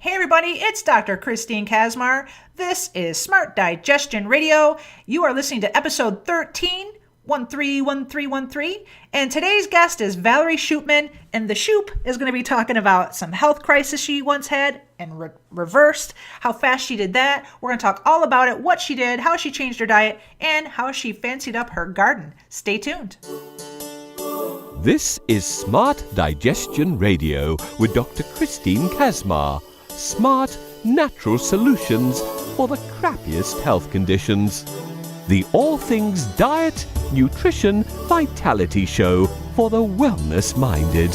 Hey everybody, it's Dr. Christine Kaczmar. This is Smart Digestion Radio. You are listening to episode 13, 131313, and today's guest is Valerie Shoopman, and the Shoop is going to be talking about some health crisis she once had and reversed, how fast she did that. We're going to talk all about it, what she did, how she changed her diet, and how she fancied up her garden. Stay tuned. This is Smart Digestion Radio with Dr. Christine Kaczmar. Smart, natural solutions for the crappiest health conditions. The All Things Diet, Nutrition, Vitality Show for the wellness-minded.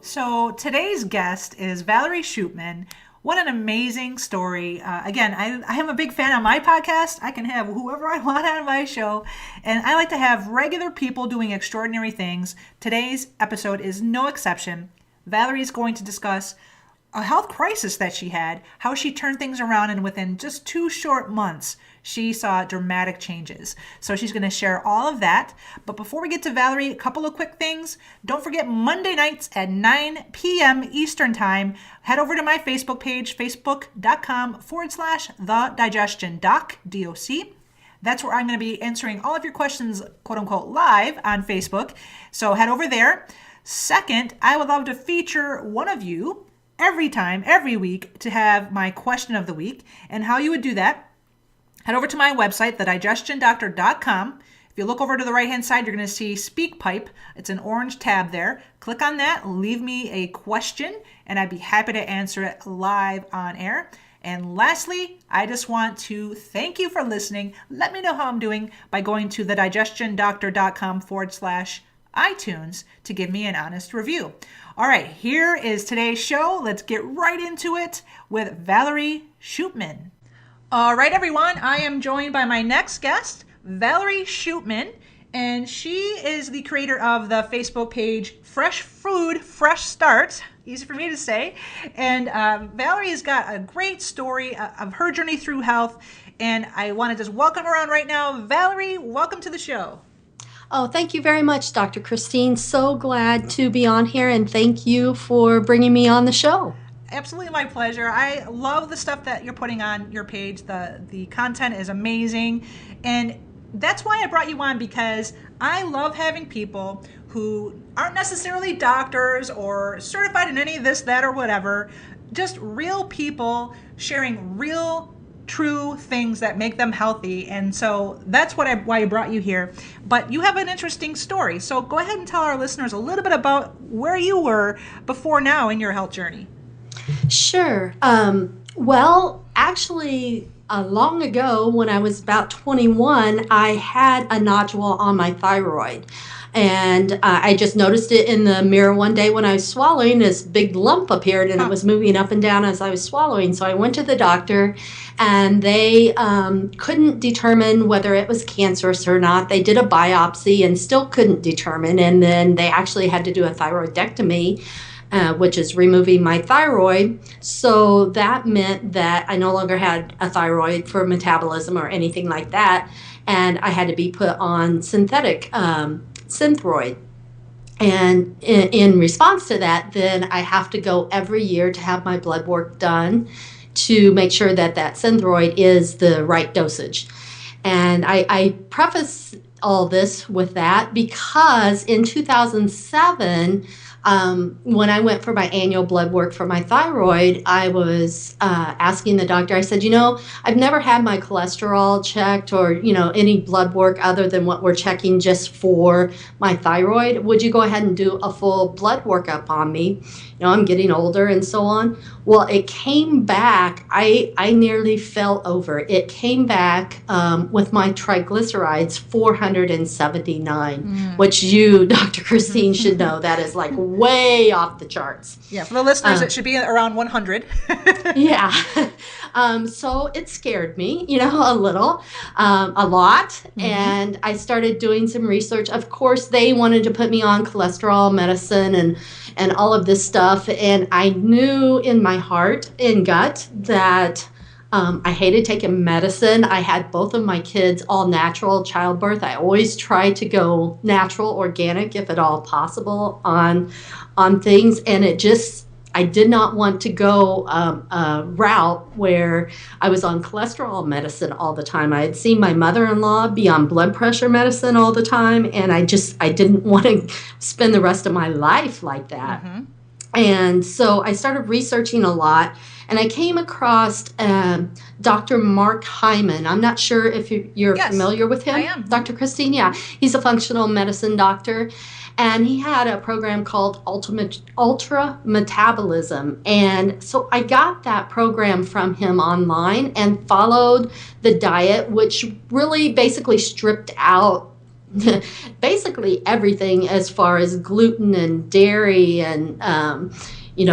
So today's guest is Valerie Shoopman. What an amazing story. Again, I am a big fan on my podcast. I can have whoever I want on my show. And I like to have regular people doing extraordinary things. Today's episode is no exception. Valerie is going to discuss a health crisis that she had, how she turned things around, and within just 2 short months, she saw dramatic changes. So she's going to share all of that. But before we get to Valerie, a couple of quick things. Don't forget Monday nights at 9 p.m. Eastern Time. Head over to my Facebook page, facebook.com/thedigestiondoc, D-O-C. That's where I'm going to be answering all of your questions, quote unquote, live on Facebook. So head over there. Second, I would love to feature one of you every week to have my question of the week. And how you would do that, head over to my website, thedigestiondoctor.com. If you look over to the right-hand side, you're going to see SpeakPipe. It's an orange tab there. Click on that, leave me a question, and I'd be happy to answer it live on air. And lastly, I just want to thank you for listening. Let me know how I'm doing by going to thedigestiondoctor.com/iTunes to give me an honest review. All right, here is today's show. Let's get right into it with Valerie Shoopman. All right, everyone, I am joined by my next guest, Valerie Shoopman, and she is the creator of the Facebook page Fresh Food, Fresh Start. Easy for me to say. And Valerie has got a great story of her journey through health, and I want to just welcome her on right now. Valerie, welcome to the show. Oh, thank you very much, Dr. Christine. So glad to be on here, and thank you for bringing me on the show. Absolutely my pleasure. I love the stuff that you're putting on your page. The content is amazing, and that's why I brought you on, because I love having people who aren't necessarily doctors or certified in any of this, that, or whatever, just real people sharing real true things that make them healthy. And so that's why I brought you here. But you have an interesting story. So go ahead and tell our listeners a little bit about where you were before now in your health journey. Sure. Well, actually, long ago, when I was about 21, I had a nodule on my thyroid. And I just noticed it in the mirror one day when I was swallowing. This big lump appeared, and it was moving up and down as I was swallowing. So I went to the doctor, and they couldn't determine whether it was cancerous or not. They did a biopsy and still couldn't determine. And then they actually had to do a thyroidectomy, which is removing my thyroid. So that meant that I no longer had a thyroid for metabolism or anything like that. And I had to be put on synthetic Synthroid. And in response to that, then I have to go every year to have my blood work done to make sure that that Synthroid is the right dosage. And I preface all this with that because in 2007, when I went for my annual blood work for my thyroid, I was asking the doctor, I said, I've never had my cholesterol checked or, any blood work other than what we're checking just for my thyroid. Would you go ahead and do a full blood workup on me? I'm getting older and so on. Well, it came back. I nearly fell over. It came back with my triglycerides 479, which you, Dr. Christine, should know that is like way off the charts. Yeah, for the listeners, it should be around 100. Yeah. So it scared me, a little, a lot. Mm-hmm. And I started doing some research. Of course, they wanted to put me on cholesterol medicine and all of this stuff. And I knew in my heart and gut that I hated taking medicine. I had both of my kids all natural childbirth. I always tried to go natural, organic, if at all possible, on things. And I did not want to go a route where I was on cholesterol medicine all the time. I had seen my mother-in-law be on blood pressure medicine all the time, and I didn't want to spend the rest of my life like that. Mm-hmm. And so I started researching a lot, and I came across Dr. Mark Hyman. I'm not sure if you're familiar with him. I am. Dr. Christine, yeah. He's a functional medicine doctor, and he had a program called Ultra Metabolism. And so I got that program from him online and followed the diet, which really basically stripped out basically everything as far as gluten and dairy and, you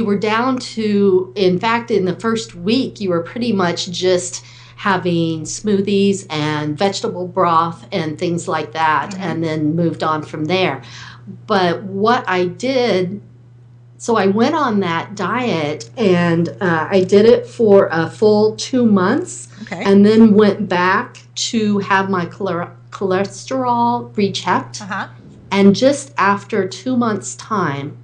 were down to, in fact, in the first week, you were pretty much just having smoothies and vegetable broth and things like that, mm-hmm. and then moved on from there. But what I did, so I went on that diet, and I did it for a full 2 months, and then went back to have my cholesterol rechecked. Uh-huh. And just after 2 months' time,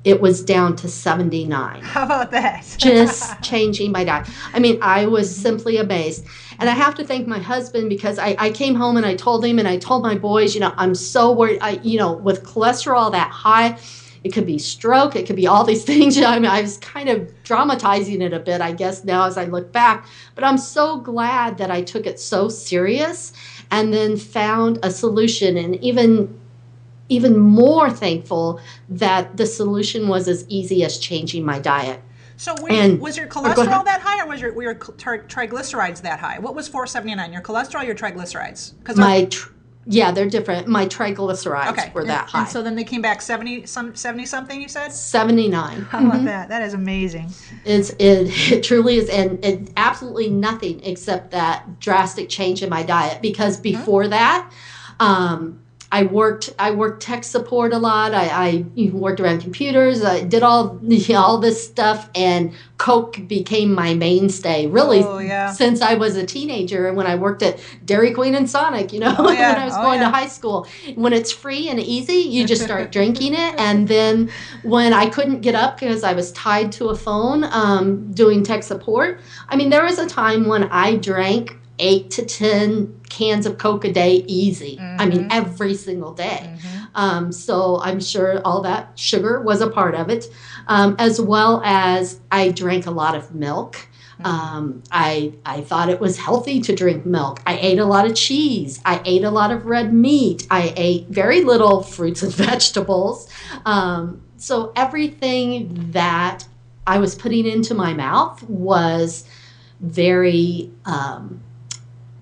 it was down to 79. How about that? Just changing my diet. I mean, I was simply amazed. And I have to thank my husband, because I came home and I told him, and I told my boys, I'm so worried, with cholesterol that high, it could be stroke, it could be all these things. I mean, I was kind of dramatizing it a bit, I guess, now as I look back. But I'm so glad that I took it so serious and then found a solution, and even more thankful that the solution was as easy as changing my diet. So was your cholesterol that high, or were your triglycerides that high? What was 479, your cholesterol or your triglycerides? They're different. My triglycerides were that high. And so then they came back 70 something, you said? 79. How about that? That is amazing. It truly is, and it absolutely nothing except that drastic change in my diet, because before that, I worked tech support a lot. I worked around computers. I did all this stuff, and Coke became my mainstay really since I was a teenager, and when I worked at Dairy Queen and Sonic, when I was going to high school. When it's free and easy, you just start drinking it. And then when I couldn't get up because I was tied to a phone doing tech support, I mean, there was a time when I drank 8 to 10 cans of Coke a day easy. Mm-hmm. I mean, every single day. Mm-hmm. So I'm sure all that sugar was a part of it, as well as I drank a lot of milk. Mm-hmm. I thought it was healthy to drink milk. I ate a lot of cheese. I ate a lot of red meat. I ate very little fruits and vegetables. So everything that I was putting into my mouth was very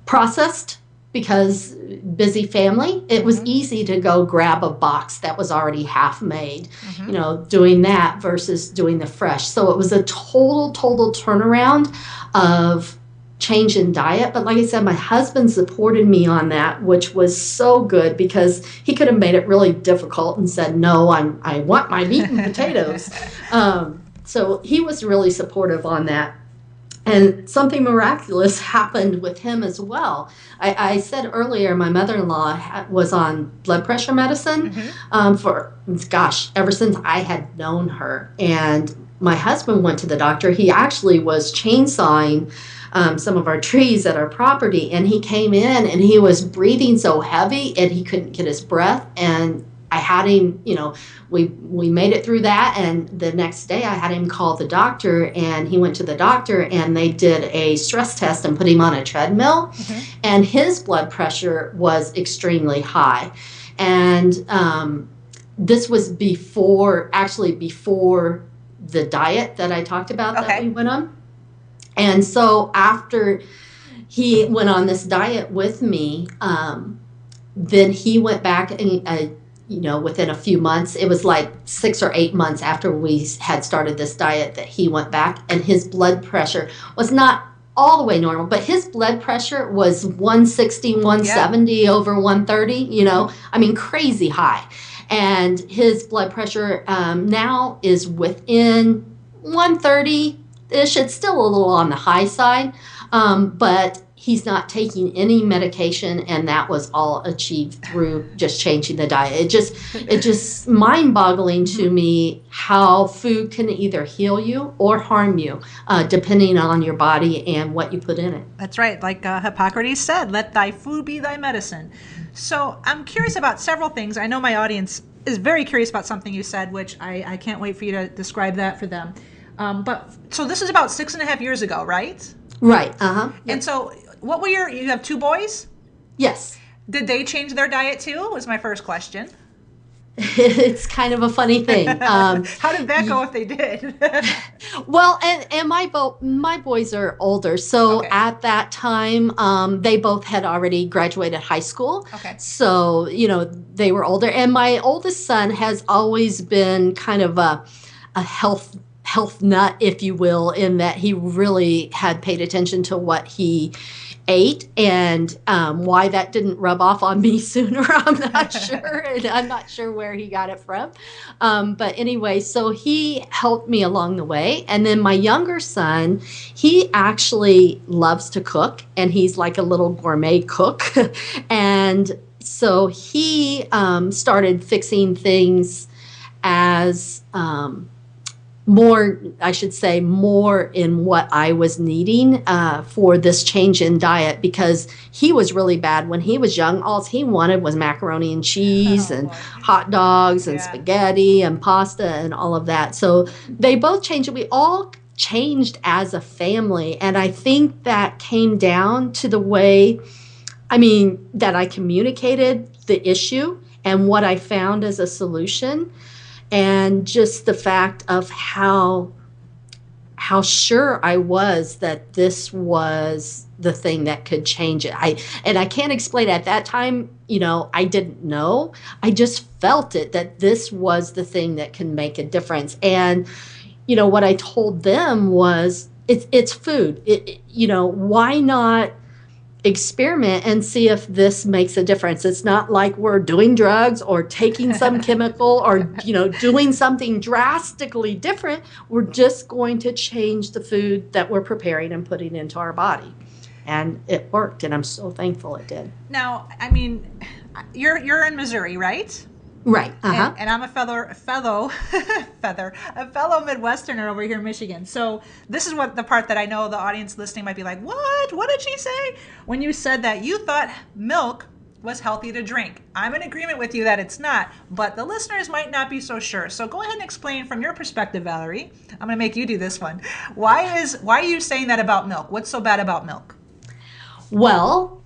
processed, because busy family, it was easy to go grab a box that was already half made, doing that versus doing the fresh. So it was a total turnaround of change in diet. But like I said, my husband supported me on that, which was so good, because he could have made it really difficult and said, no, I want my meat and potatoes. So he was really supportive on that. And something miraculous happened with him as well. I said earlier, my mother-in-law was on blood pressure medicine ever since I had known her. And my husband went to the doctor. He actually was chainsawing some of our trees at our property. And he came in and he was breathing so heavy and he couldn't get his breath. And I had him, we made it through that, and the next day I had him call the doctor, and he went to the doctor, and they did a stress test and put him on a treadmill, and his blood pressure was extremely high. And this was before the diet that I talked about that we went on. And so after he went on this diet with me, then he went back and within a few months, it was like 6 or 8 months after we had started this diet that he went back, and his blood pressure was not all the way normal, but his blood pressure was 160, 170 over 130, I mean, crazy high. And his blood pressure now is within 130 ish. It's still a little on the high side, but he's not taking any medication, and that was all achieved through just changing the diet. It just mind-boggling to me how food can either heal you or harm you, depending on your body and what you put in it. That's right. Like Hippocrates said, let thy food be thy medicine. So I'm curious about several things. I know my audience is very curious about something you said, which I can't wait for you to describe that for them. But so this is about 6.5 years ago, right? Right. Uh-huh. Yep. And so what were you have 2 boys? Yes. Did they change their diet too? Was my first question. It's kind of a funny thing. How did that go if they did? Well, and my boys are older, so Okay. at that time, they both had already graduated high school. Okay. So, they were older. And my oldest son has always been kind of a health nut, if you will, in that he really had paid attention to what he ate, and why that didn't rub off on me sooner, I'm not sure, and I'm not sure where he got it from. But anyway, so he helped me along the way. And then my younger son, he actually loves to cook, and he's like a little gourmet cook. And so he started fixing things as more in what I was needing for this change in diet, because he was really bad when he was young. All he wanted was macaroni and cheese and hot dogs and spaghetti and pasta and all of that. So they both changed. We all changed as a family. And I think that came down to the way, that I communicated the issue and what I found as a solution. And just the fact of how sure I was that this was the thing that could change it. I can't explain at that time, I didn't know. I just felt it, that this was the thing that can make a difference. And, what I told them was, it's food. Why not experiment and see if this makes a difference? It's not like we're doing drugs or taking some chemical or doing something drastically different. We're just going to change the food that we're preparing and putting into our body. And it worked, and I'm so thankful it did. Now, you're in Missouri, right? Right. Uh-huh. And I'm a fellow Midwesterner over here in Michigan. So this is the part that I know the audience listening might be like, what? What did she say? When you said that you thought milk was healthy to drink. I'm in agreement with you that it's not, but the listeners might not be so sure. So go ahead and explain from your perspective, Valerie. I'm going to make you do this one. Why are you saying that about milk? What's so bad about milk? Well,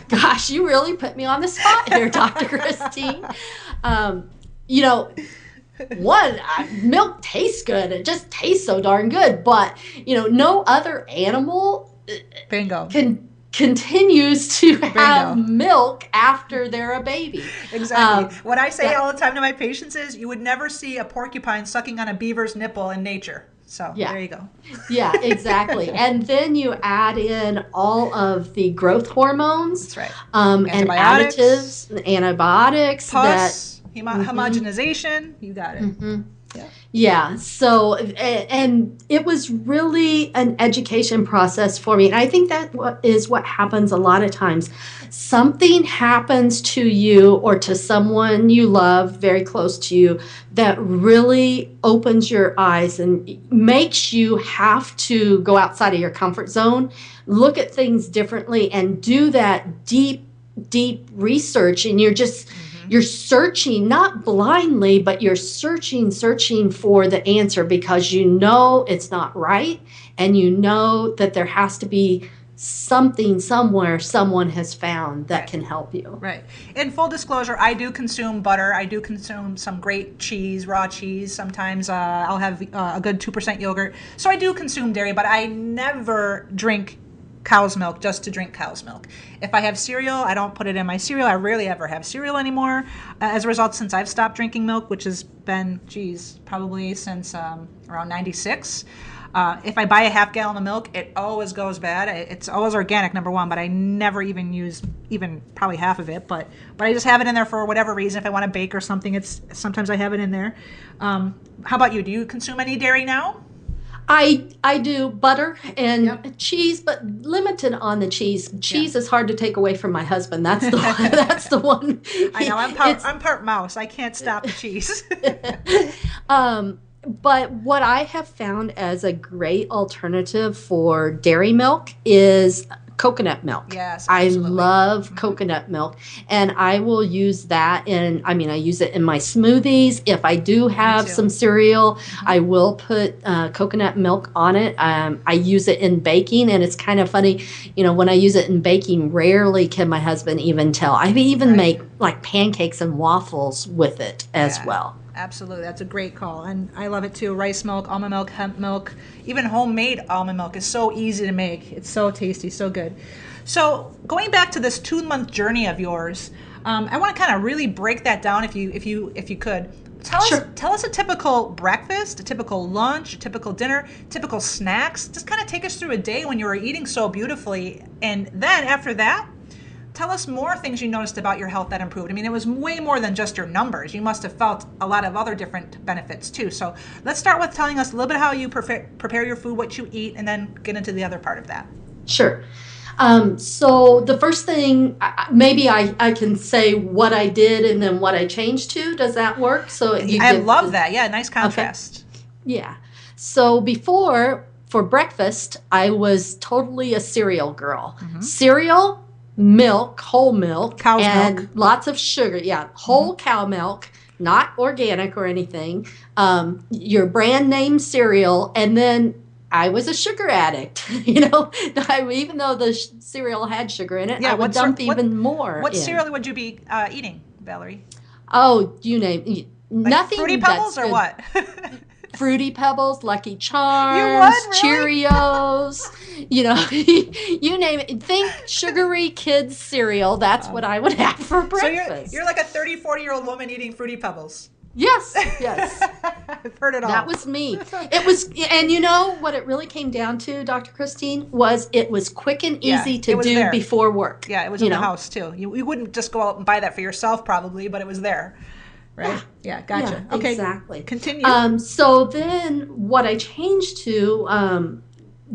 gosh, you really put me on the spot here, Dr. Christine. Milk tastes good. It just tastes so darn good. But, no other animal Bingo. continues to have milk after they're a baby. Exactly. What I say all the time to my patients is, you would never see a porcupine sucking on a beaver's nipple in nature. So there you go. Yeah, exactly. And then you add in all of the growth hormones. That's right. And additives, antibiotics. Pus, homogenization. You got it. Mm-hmm. Yeah. So, and it was really an education process for me. And I think that is what happens a lot of times. Something happens to you or to someone you love very close to you that really opens your eyes and makes you have to go outside of your comfort zone, look at things differently, and do that deep research. And you're searching, not blindly, but you're searching for the answer, because it's not right, and that there has to be something somewhere someone has found that can help you. Right. In full disclosure, I do consume butter. I do consume some great cheese, raw cheese. Sometimes I'll have a good 2% yogurt. So I do consume dairy, but I never drink cow's milk just to drink cow's milk. If I have cereal, I don't put it in my cereal. I rarely ever have cereal anymore. As a result, since I've stopped drinking milk, which has been, probably since around 96, If I buy a half gallon of milk, it always goes bad. It's always organic, number one, but I never even use even probably half of it. But I just have it in there for whatever reason. If I want to bake or something, sometimes I have it in there. How about you? Do you consume any dairy now? I do butter and cheese, but limited on the cheese. Cheese is hard to take away from my husband. That's the one. That's the one. I know. I'm part mouse. I can't stop the cheese. But what I have found as a great alternative for dairy milk is coconut milk. Yes, absolutely. I love coconut milk, and I will use that I use it in my smoothies. If I do have some cereal, I will put coconut milk on it. I use it in baking, and it's kind of funny, when I use it in baking, rarely can my husband even tell. I even make like pancakes and waffles with it as well. Absolutely. That's a great call. And I love it too. Rice milk, almond milk, hemp milk, even homemade almond milk is so easy to make. It's so tasty, so good. So going back to this 2-month journey of yours, I want to kind of really break that down if you could. Tell us a typical breakfast, a typical lunch, a typical dinner, typical snacks. Just kind of take us through a day when you were eating so beautifully. And then after that, tell us more things you noticed about your health that improved. I mean, it was way more than just your numbers. You must have felt a lot of other different benefits too. So let's start with telling us a little bit how you prepare your food, what you eat, and then get into the other part of that. Sure. So the first thing, maybe I can say what I did and then what I changed to. Does that work? So I love that. Yeah, nice contrast. Okay. Yeah. So before, for breakfast, I was totally a cereal girl. Cereal, milk, whole milk, cow's and milk, lots of sugar. Yeah, whole cow milk, not organic or anything. Your brand name cereal, and then I was a sugar addict. Even though the cereal had sugar in it, I would dump even more. What cereal would you be eating, Valerie? Oh, you name nothing. Fruity Pebbles or what? Fruity Pebbles, Lucky Charms, really? Cheerios, you name it. Think sugary kids cereal. That's what I would have for breakfast. So you're like a 30, 40-year-old woman eating Fruity Pebbles. Yes. I've heard it all. That was me. It was, and you know what it really came down to, Dr. Christine, was it was quick and easy to do before work. Yeah, it was in the house too. You wouldn't just go out and buy that for yourself probably, but it was there. Right? Yeah, gotcha. Yeah, okay, exactly. Continue. So then what I changed to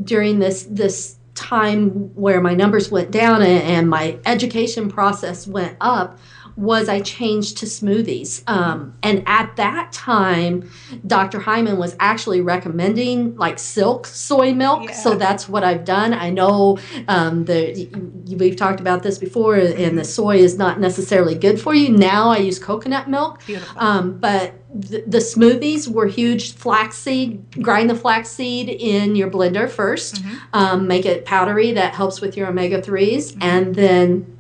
during this time where my numbers went down and my education process went up was I changed to smoothies. And at that time, Dr. Hyman was actually recommending like silk soy milk. Yeah. So that's what I've done. I know we've talked about this before, and the soy is not necessarily good for you. Now I use coconut milk. Beautiful. But the smoothies were huge. Flaxseed, grind the flaxseed in your blender first. Make it powdery. That helps with your omega-3s. And then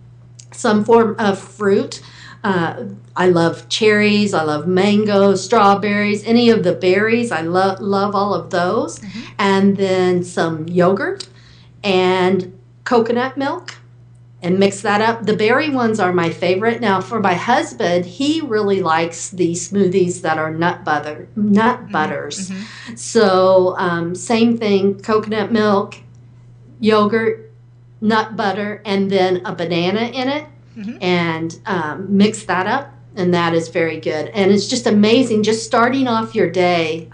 some form of fruit. I love cherries. I love mangoes, strawberries, any of the berries. I love all of those. And then some yogurt and coconut milk and mix that up. The berry ones are my favorite. Now for my husband, he really likes the smoothies that are nut butters. So same thing, coconut milk, yogurt, nut butter, and then a banana in it, and mix that up, and that is very good. And it's just amazing just starting off your day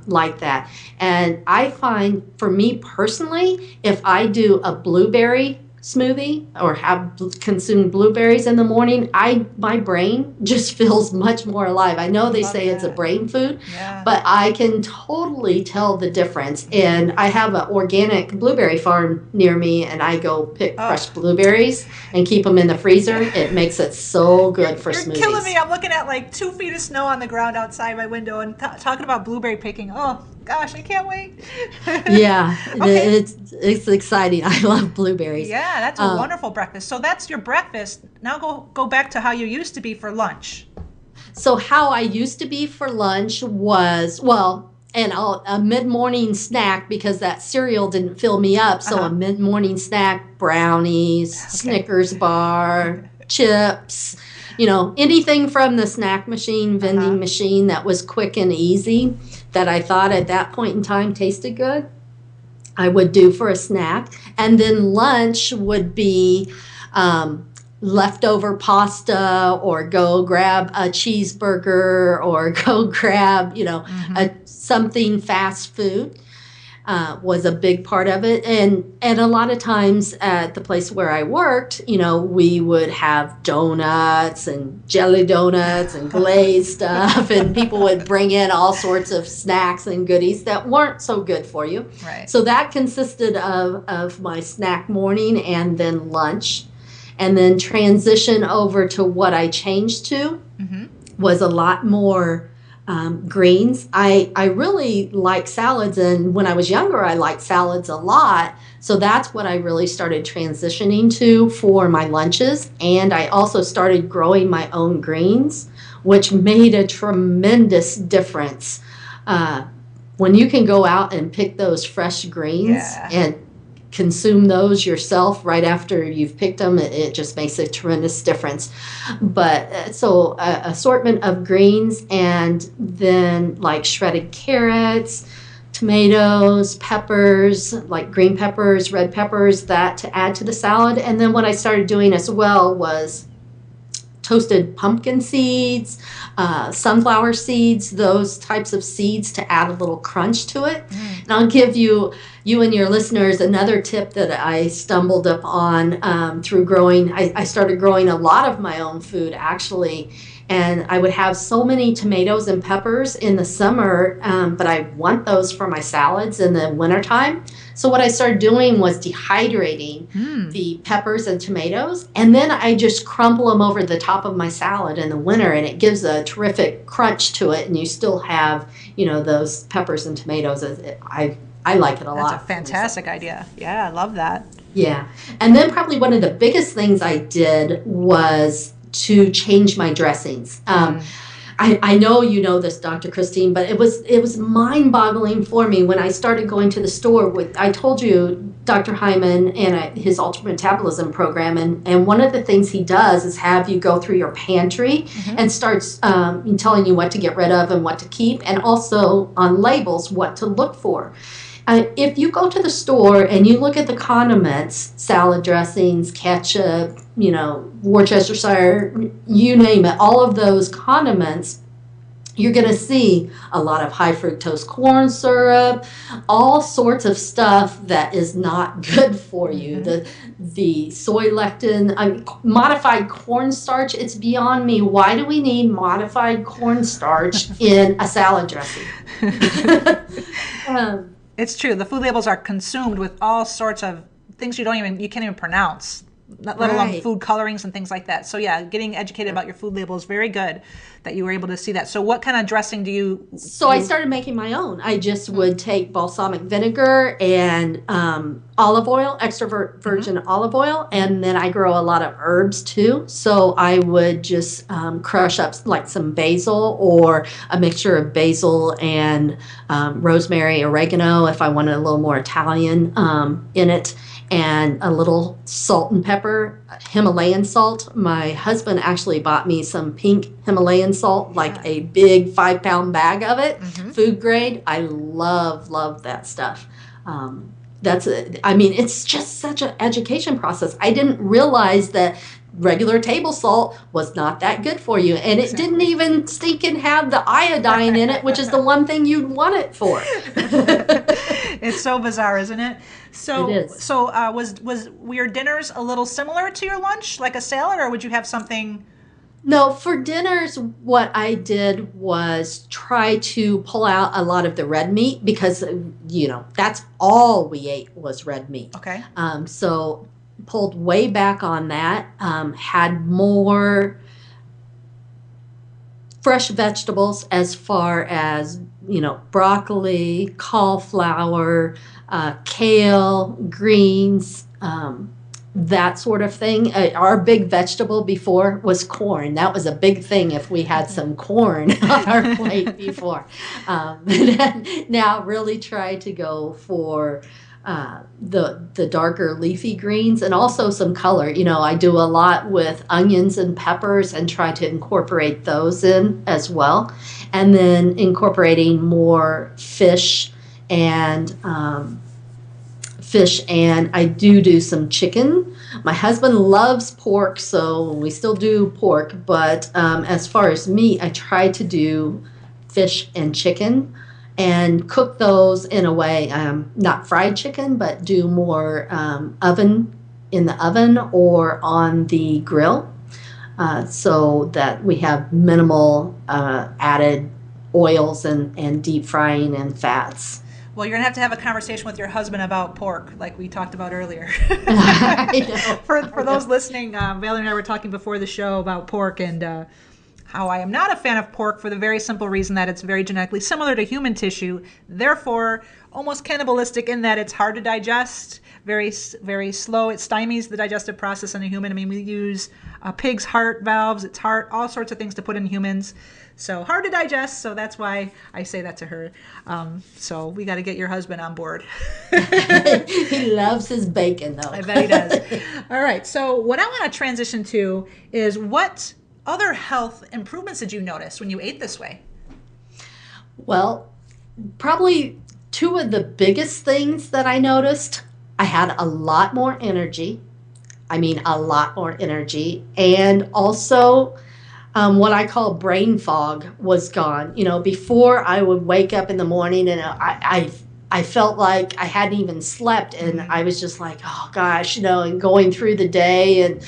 like that. And I find, for me personally, if I do a blueberry smoothie or have consumed blueberries in the morning, my brain just feels much more alive. I know they say it's a brain food, but I can totally tell the difference. And I have an organic blueberry farm near me, and I go pick fresh blueberries and keep them in the freezer. It makes it so good for smoothies. You're killing me. I'm looking at like 2 feet of snow on the ground outside my window and talking about blueberry picking. Oh gosh, I can't wait. Yeah, it's exciting. I love blueberries. Yeah, that's a wonderful breakfast. So that's your breakfast. Now go back to how you used to be for lunch. So how I used to be for lunch was, a mid-morning snack, because that cereal didn't fill me up. So a mid-morning snack, brownies, Snickers bar, chips, anything from the snack machine, vending machine that was quick and easy. that I thought at that point in time tasted good, I would do for a snack. And then lunch would be leftover pasta, or go grab a cheeseburger, or go grab, something fast food. Was a big part of it. And a lot of times at the place where I worked, we would have donuts and jelly donuts and glazed stuff, and people would bring in all sorts of snacks and goodies that weren't so good for you. Right. So that consisted of my snack morning and then lunch. And then transition over to what I changed to was a lot more greens. I really like salads, and when I was younger, I liked salads a lot. So that's what I really started transitioning to for my lunches. And I also started growing my own greens, which made a tremendous difference. When you can go out and pick those fresh greens and consume those yourself right after you've picked them, it just makes a tremendous difference. But so assortment of greens, and then like shredded carrots, tomatoes, peppers, like green peppers, red peppers, that to add to the salad. And then what I started doing as well was toasted pumpkin seeds, sunflower seeds, those types of seeds to add a little crunch to it. And I'll give you and your listeners another tip that I stumbled up on through growing. I started growing a lot of my own food, actually, and I would have so many tomatoes and peppers in the summer, but I want those for my salads in the wintertime. So what I started doing was dehydrating the peppers and tomatoes, and then I just crumple them over the top of my salad in the winter, and it gives a terrific crunch to it, and you still have, those peppers and tomatoes. I like it a lot. That's a fantastic idea. Yeah, I love that. Yeah. And then probably one of the biggest things I did was to change my dressings. I know you know this, Dr. Christine, but it was mind-boggling for me when I started going to the store I told you, Dr. Hyman and his Ultra Metabolism program, and one of the things he does is have you go through your pantry and starts telling you what to get rid of and what to keep, and also on labels what to look for. If you go to the store and you look at the condiments, salad dressings, ketchup, Worcestershire, you name it, all of those condiments, you're going to see a lot of high fructose corn syrup, all sorts of stuff that is not good for you. The soy lectin, modified cornstarch, it's beyond me. Why do we need modified cornstarch in a salad dressing? It's true. The food labels are consumed with all sorts of things you can't even pronounce, let alone food colorings and things like that. So yeah, getting educated about your food label is very good that you were able to see that. So what kind of dressing do you... So I started making my own. I just would take balsamic vinegar and olive oil, extra virgin olive oil, and then I grow a lot of herbs too. So I would just crush up like some basil, or a mixture of basil and rosemary, oregano, if I wanted a little more Italian in it, and a little salt and pepper, Himalayan salt. My husband actually bought me some pink Himalayan salt, like a big 5-pound bag of it, food grade. I love that stuff. It's just such an education process. I didn't realize that regular table salt was not that good for you, and it didn't even stinking have the iodine in it, which is the one thing you'd want it for. It's so bizarre, isn't it? So, it is. So were your dinners a little similar to your lunch, like a salad, or would you have something? No, for dinners, what I did was try to pull out a lot of the red meat, because, that's all we ate was red meat. Okay. So pulled way back on that, had more fresh vegetables as far as, broccoli, cauliflower, kale, greens, that sort of thing. Our big vegetable before was corn. That was a big thing if we had some corn on our plate before. Now really try to go for the darker leafy greens, and also some color. I do a lot with onions and peppers and try to incorporate those in as well. And then incorporating more fish and I do some chicken. My husband loves pork, so we still do pork. But as far as meat, I try to do fish and chicken and cook those in a way, not fried chicken, but do more in the oven or on the grill, so that we have minimal added oils and deep frying and fats. Well, you're going to have a conversation with your husband about pork, like we talked about earlier. I know. For those listening, Valerie and I were talking before the show about pork and how I am not a fan of pork for the very simple reason that it's very genetically similar to human tissue, therefore almost cannibalistic in that it's hard to digest, very, very slow. It stymies the digestive process in a human. I mean, we use a pig's heart valves, its heart, all sorts of things to put in humans. So hard to digest, so that's why I say that to her. So we got to get your husband on board. He loves his bacon, though. I bet he does. All right, so what I want to transition to is what other health improvements did you notice when you ate this way? Well, probably two of the biggest things that I noticed, I had a lot more energy. I mean, a lot more energy. And also, what I call brain fog was gone. Before I would wake up in the morning and I felt like I hadn't even slept, and I was just like, oh gosh, and going through the day and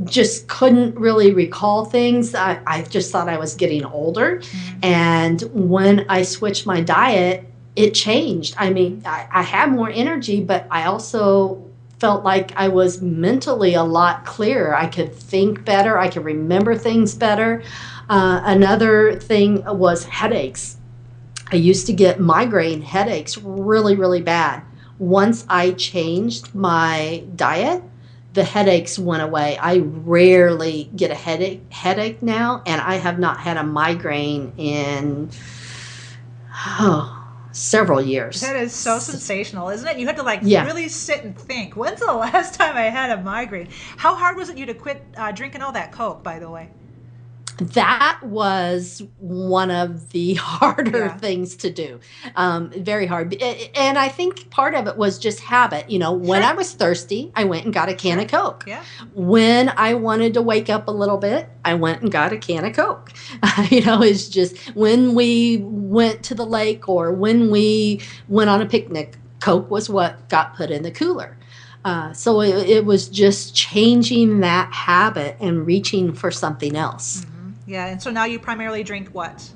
just couldn't really recall things. I just thought I was getting older. And when I switched my diet, it changed. I mean, I had more energy, but I also felt like I was mentally a lot clearer. I could think better. I could remember things better. Another thing was headaches. I used to get migraine headaches really, really bad. Once I changed my diet, the headaches went away. I rarely get a headache now, and I have not had a migraine in several years. That is so sensational, isn't it? You had to really sit and think. When's the last time I had a migraine? How hard was it you to quit drinking all that Coke, by the way? That was one of the harder things to do. Very hard. And I think part of it was just habit. When I was thirsty, I went and got a can of Coke. Yeah. When I wanted to wake up a little bit, I went and got a can of Coke. It's just when we went to the lake or when we went on a picnic, Coke was what got put in the cooler. So it was just changing that habit and reaching for something else. Mm-hmm. Yeah, and so now you primarily drink what?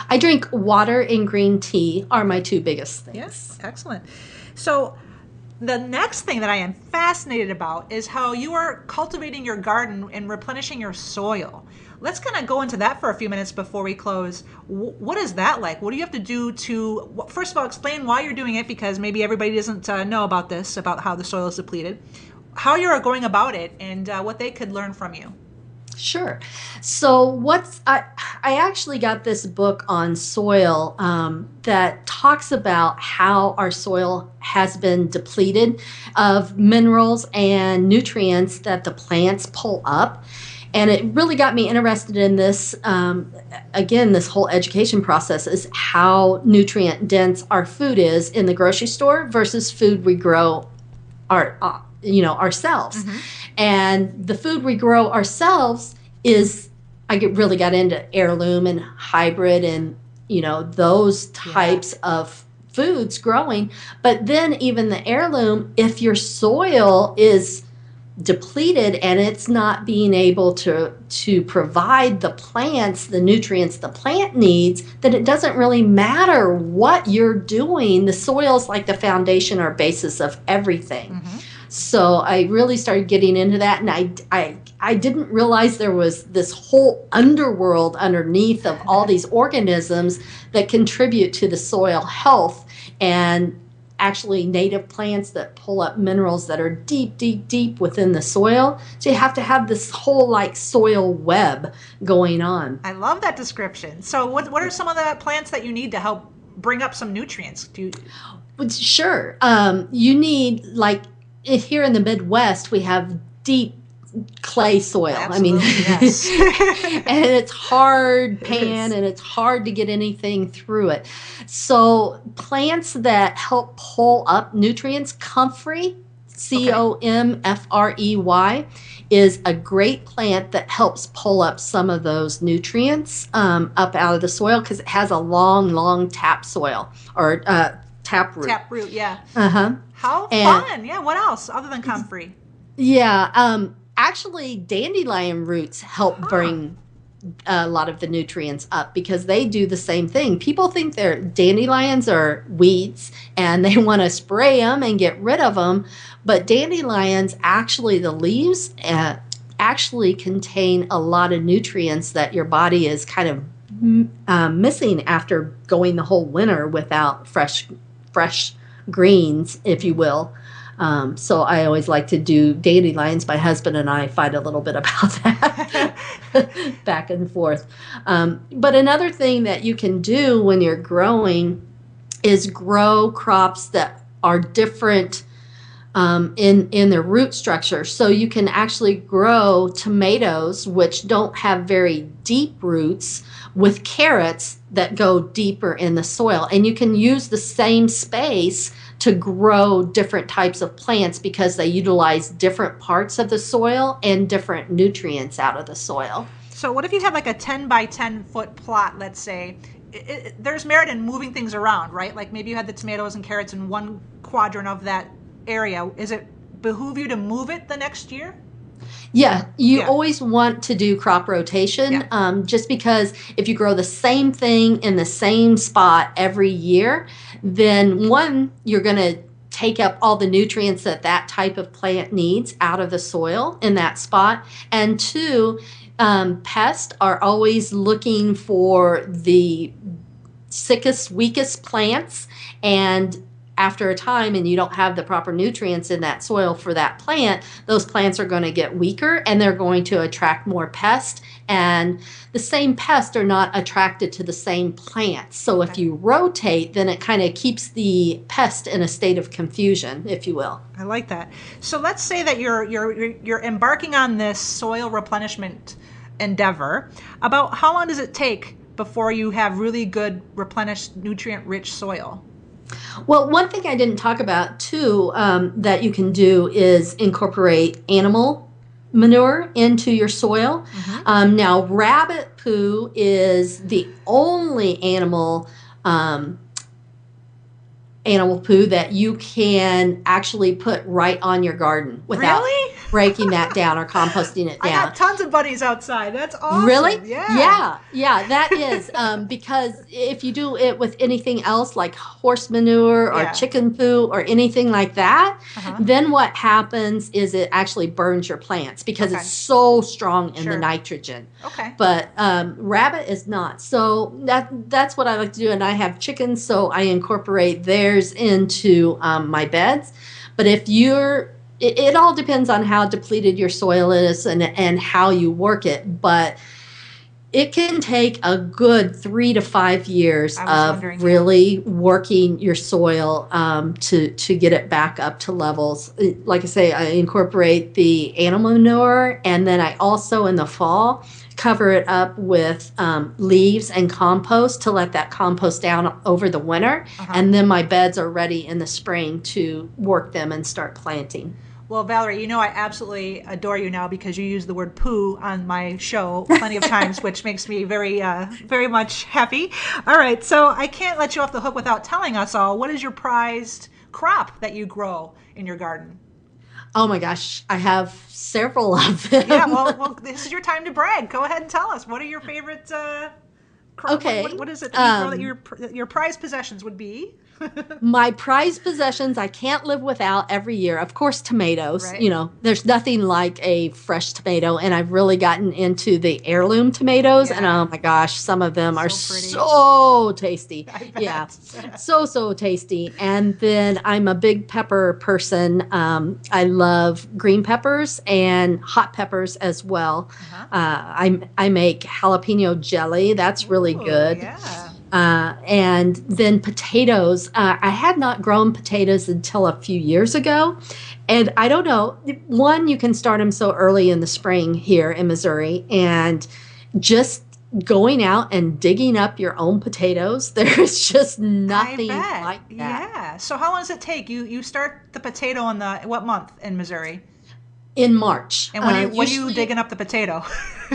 I drink water and green tea are my two biggest things. Yes, excellent. So the next thing that I am fascinated about is how you are cultivating your garden and replenishing your soil. Let's kind of go into that for a few minutes before we close. What is that like? What do you have to do to, first of all, explain why you're doing it, because maybe everybody doesn't know about this, about how the soil is depleted, how you're going about it, and what they could learn from you. Sure. So I actually got this book on soil that talks about how our soil has been depleted of minerals and nutrients that the plants pull up. And it really got me interested in this, again, this whole education process is how nutrient dense our food is in the grocery store versus food we grow ourselves. Mm-hmm. And the food we grow ourselves really got into heirloom and hybrid and, those types of foods growing. But then even the heirloom, if your soil is depleted and it's not being able to provide the plants the nutrients the plant needs, then it doesn't really matter what you're doing. The soil's like the foundation or basis of everything. Mm-hmm. So I really started getting into that, and I didn't realize there was this whole underworld underneath of all these organisms that contribute to the soil health, and actually native plants that pull up minerals that are deep, deep, deep within the soil. So you have to have this whole soil web going on. I love that description. So what are some of the plants that you need to help bring up some nutrients? Sure. You need, like, here in the Midwest, we have deep clay soil. Absolutely, yes. And it's hard pan and it's hard to get anything through it. So plants that help pull up nutrients, comfrey, Comfrey, is a great plant that helps pull up some of those nutrients up out of the soil because it has a long tap soil or tap root. Tap root, yeah. How fun. Yeah, what else other than comfrey? Yeah, actually dandelion roots help bring a lot of the nutrients up because they do the same thing. People think dandelions are weeds and they want to spray them and get rid of them, but dandelions, actually the leaves actually contain a lot of nutrients that your body is kind of missing after going the whole winter without fresh greens, if you will. So I always like to do dandelions. My husband and I fight a little bit about that back and forth. But another thing that you can do when you're growing is grow crops that are different in their root structure. So you can actually grow tomatoes, which don't have very deep roots, with carrots that go deeper in the soil. And you can use the same space to grow different types of plants because they utilize different parts of the soil and different nutrients out of the soil. So what if you have like a 10 by 10 foot plot, let's say? There's merit in moving things around, right? Like maybe you had the tomatoes and carrots in one quadrant of that area. Is it behoove you to move it the next year? Yeah, you always want to do crop rotation, just because if you grow the same thing in the same spot every year, then one, you're going to take up all the nutrients that type of plant needs out of the soil in that spot. And two, pests are always looking for the sickest, weakest plants, and after a time and you don't have the proper nutrients in that soil for that plant, those plants are going to get weaker and they're going to attract more pests, and the same pests are not attracted to the same plants. So if you rotate, then it kind of keeps the pest in a state of confusion, if you will. I like that. So let's say that you're embarking on this soil replenishment endeavor. About how long does it take before you have really good replenished nutrient-rich soil? Well, one thing I didn't talk about, too, that you can do is incorporate animal manure into your soil. Now, rabbit poo is the only animal poo that you can actually put right on your garden without breaking that down or composting it down. I got tons of bunnies outside. That's awesome. Really? Yeah. Yeah, that is. Because if you do it with anything else like horse manure or chicken poo or anything like that, then what happens is it actually burns your plants because it's so strong in the nitrogen. But rabbit is not. So that's what I like to do. And I have chickens, so I incorporate theirs into my beds. But if it all depends on how depleted your soil is and how you work it, but it can take a good 3 to 5 years of really working your soil to get it back up to levels. Like I say, I incorporate the animal manure, and then I also in the fall cover it up with leaves and compost to let that compost down over the winter, and then my beds are ready in the spring to work them and start planting. Well, Valerie, you know I absolutely adore you now because you use the word poo on my show plenty of times, which makes me very, very much happy. All right, so I can't let you off the hook without telling us all, what is your prized crop that you grow in your garden? Oh my gosh, I have several of them. Yeah, well, this is your time to brag. Go ahead and tell us. What are your favorite crop? Okay. What is it that you grow that your prized possessions would be? My prized possessions I can't live without every year. Of course, tomatoes. Right. You know, there's nothing like a fresh tomato, and I've really gotten into the heirloom tomatoes, and oh my gosh, some of them are so tasty. Yeah, so tasty. And then I'm a big pepper person. I love green peppers and hot peppers as well. I make jalapeno jelly. That's really good. Yeah. And then potatoes. I had not grown potatoes until a few years ago. And I don't know, one, you can start them so early in the spring here in Missouri. And just going out and digging up your own potatoes, there's just nothing like that. Yeah. So how long does it take? You start the potato on what month in Missouri? In March. And when are you digging up the potato?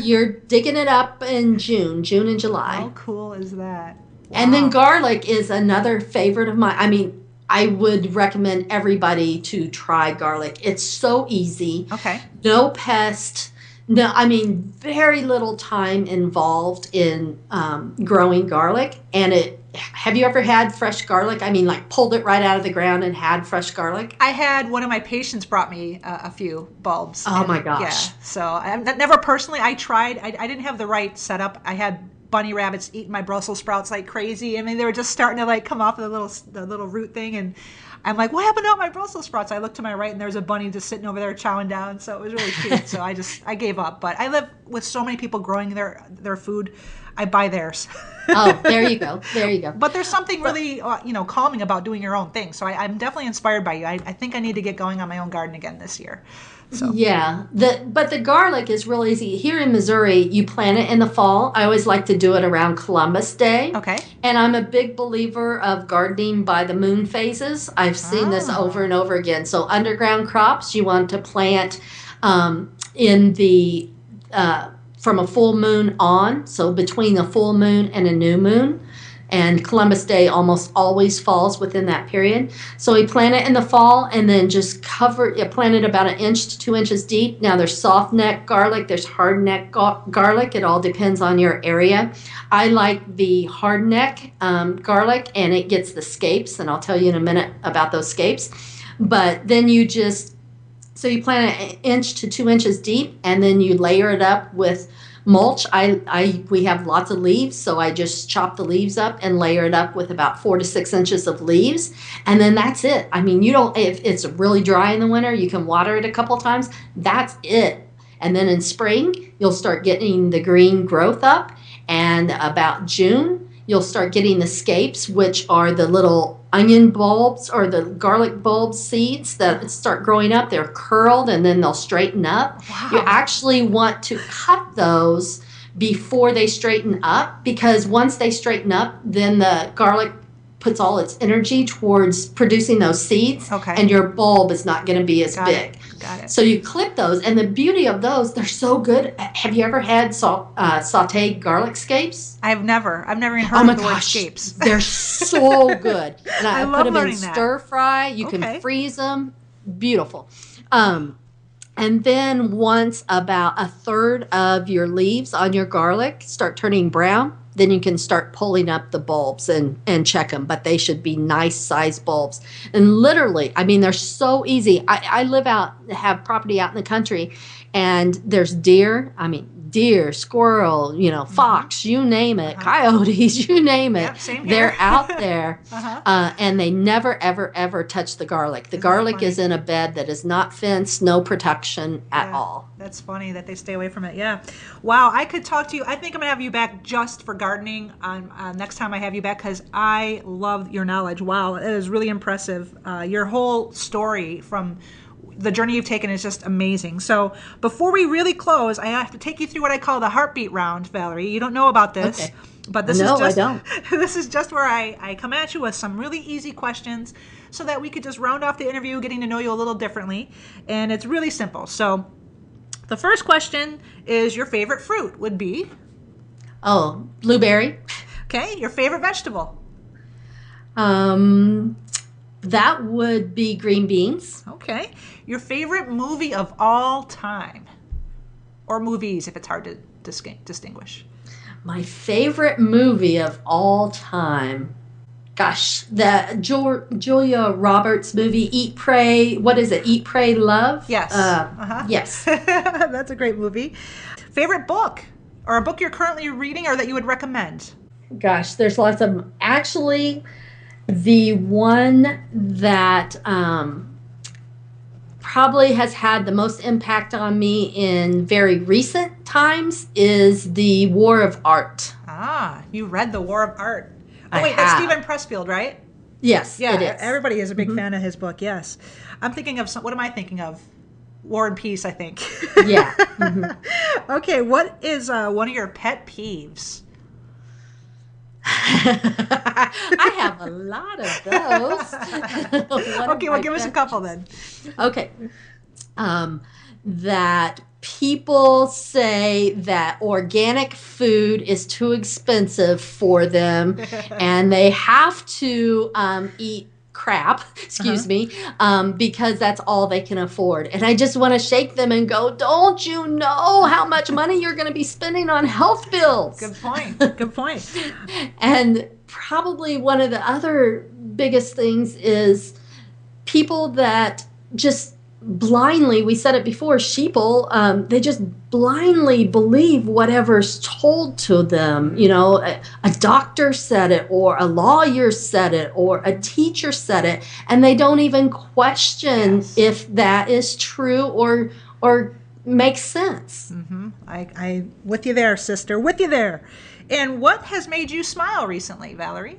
You're digging it up in June and July. How cool is that? Wow. And then garlic is another favorite of mine. I mean, I would recommend everybody to try garlic. It's so easy. Okay. No pest. No, I mean, very little time involved in growing garlic. And have you ever had fresh garlic? I mean, like pulled it right out of the ground and had fresh garlic? I had one of my patients brought me a few bulbs. Oh my gosh. Yeah. So I never personally, I tried. I didn't have the right setup. I had bunny rabbits eating my Brussels sprouts like crazy. I mean, they were just starting to like come off of the little root thing. And I'm like, what happened to all my Brussels sprouts? I looked to my right and there was a bunny just sitting over there chowing down. So it was really cute. So I gave up. But I live with so many people growing their food. I buy theirs. Oh, there you go. There you go. But there's something really, calming about doing your own thing. So I'm definitely inspired by you. I think I need to get going on my own garden again this year. So. Yeah, but the garlic is real easy. Here in Missouri, you plant it in the fall. I always like to do it around Columbus Day. Okay. And I'm a big believer of gardening by the moon phases. I've seen this over and over again. So underground crops, you want to plant in the from a full moon on, so between a full moon and a new moon. And Columbus Day almost always falls within that period. So we plant it in the fall and then just plant it about 1 inch to 2 inches deep. Now there's soft neck garlic, there's hard neck garlic. It all depends on your area. I like the hard neck garlic, and it gets the scapes, and I'll tell you in a minute about those scapes. But then you plant it 1 inch to 2 inches deep, and then you layer it up with mulch. We have lots of leaves, so I just chop the leaves up and layer it up with about 4 to 6 inches of leaves, and then that's it. I mean, if it's really dry in the winter, you can water it a couple times. That's it. And then in spring, you'll start getting the green growth up, and about June, you'll start getting the scapes, which are the little onion bulbs or the garlic bulb seeds that start growing up. They're curled and then they'll straighten up. Wow. You actually want to cut those before they straighten up, because once they straighten up, then the garlic puts all its energy towards producing those seeds, okay, and your bulb is not going to be as big. Got it. So you clip those, and the beauty of those, they're so good. Have you ever had sauteed garlic scapes? I've never even heard of the word scapes. They're so good. And I love put them in learning that. stir fry. You can freeze them. Beautiful. And then once about 1/3 of your leaves on your garlic start turning brown, then you can start pulling up the bulbs and check them. But they should be nice sized bulbs. And literally, I mean, they're so easy. I have property out in the country, and there's deer, squirrel, fox, you name it, coyotes, you name it. Yep, same here. They're out there, and they never, ever, ever touch the garlic. The garlic is in a bed that is not fenced, no protection at all. That's funny that they stay away from it. Yeah. Wow. I could talk to you. I think I'm going to have you back just for gardening next time I have you back, because I love your knowledge. Wow. It is really impressive. Your whole story from the journey you've taken is just amazing. So before we really close, I have to take you through what I call the heartbeat round, Valerie. You don't know about this, okay, but this no, is just, I don't. This is just where I come at you with some really easy questions so that we could just round off the interview, getting to know you a little differently. And it's really simple. So the first question is, your favorite fruit would be? Oh, blueberry. Okay. Your favorite vegetable? That would be green beans. Okay. Your favorite movie of all time? Or movies, if it's hard to distinguish. My favorite movie of all time. Gosh, the Julia Roberts movie, Eat, Pray, what is it? Eat, Pray, Love? Yes. Yes. That's a great movie. Favorite book? Or a book you're currently reading or that you would recommend? Gosh, there's lots of them. Actually, the one that probably has had the most impact on me in very recent times is The War of Art. You read The War of Art. Oh, wait, that's Stephen Pressfield, right? Yes, Yeah, it is. everybody is a big fan of his book, yes. I'm thinking of, what am I thinking of? War and Peace, I think. Yeah. Okay, what is one of your pet peeves? I have a lot of those. Okay, well, give us a couple then. Okay. That people say that organic food is too expensive for them and they have to eat crap, excuse me, because that's all they can afford. And I just want to shake them and go, don't you know how much money you're going to be spending on health bills? Good point. Good point. And probably one of the other biggest things is people that just blindly, we said it before, sheeple, they just blindly believe whatever's told to them. You know, a doctor said it, or a lawyer said it, or a teacher said it, and they don't even question if that is true or makes sense. Mm-hmm. I with you there, sister, with you there. And what has made you smile recently, Valerie?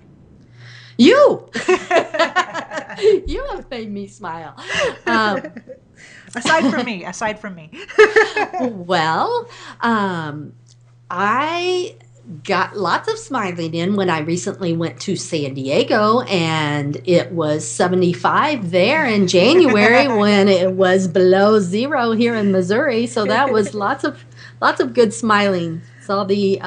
You have made me smile. Aside from me. Well, I got lots of smiling in when I recently went to San Diego, and it was 75 there in January when it was below zero here in Missouri. So that was lots of good smiling. Saw the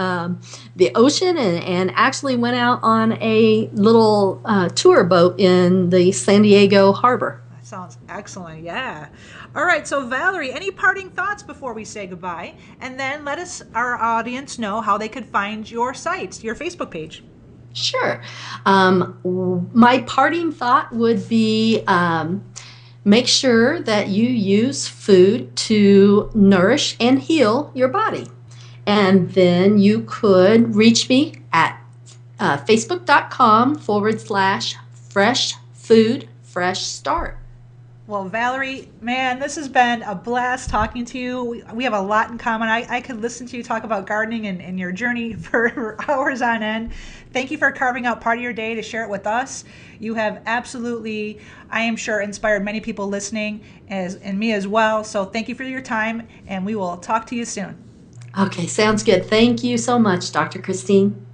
ocean and actually went out on a little tour boat in the San Diego harbor. That sounds excellent. Yeah. All right. So Valerie, any parting thoughts before we say goodbye? And then let our audience know how they could find your site, your Facebook page. Sure. My parting thought would be make sure that you use food to nourish and heal your body. And then you could reach me at facebook.com/fresh food, fresh start. Well, Valerie, man, this has been a blast talking to you. We have a lot in common. I could listen to you talk about gardening and your journey for hours on end. Thank you for carving out part of your day to share it with us. You have absolutely, I am sure, inspired many people listening, and me as well. So thank you for your time, and we will talk to you soon. Okay, sounds good. Thank you so much, Dr. Christine.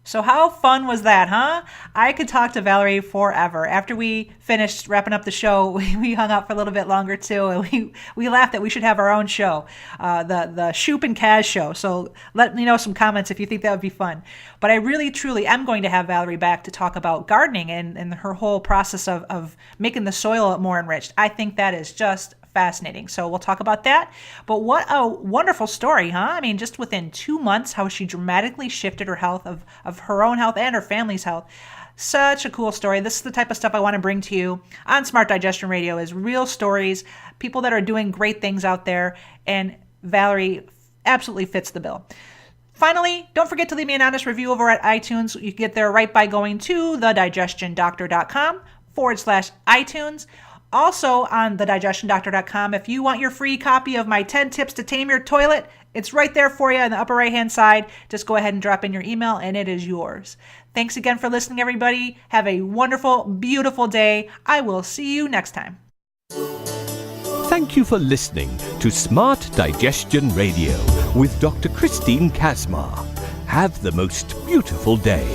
So how fun was that, huh? I could talk to Valerie forever. After we finished wrapping up the show, we hung out for a little bit longer too, and we laughed that we should have our own show, the Shoop and Kaz show. So let me know some comments if you think that would be fun. But I really, truly am going to have Valerie back to talk about gardening and her whole process of making the soil more enriched. I think that is just fascinating. So we'll talk about that. But what a wonderful story, huh? I mean, just within 2 months, how she dramatically shifted her health of her own health and her family's health. Such a cool story. This is the type of stuff I want to bring to you on Smart Digestion Radio, is real stories, people that are doing great things out there, and Valerie absolutely fits the bill. Finally, don't forget to leave me an honest review over at iTunes. You can get there right by going to thedigestiondoctor.com/iTunes. Also on thedigestiondoctor.com, if you want your free copy of my 10 tips to tame your toilet, it's right there for you on the upper right-hand side. Just go ahead and drop in your email and it is yours. Thanks again for listening, everybody. Have a wonderful, beautiful day. I will see you next time. Thank you for listening to Smart Digestion Radio with Dr. Christine Kaczmar. Have the most beautiful day.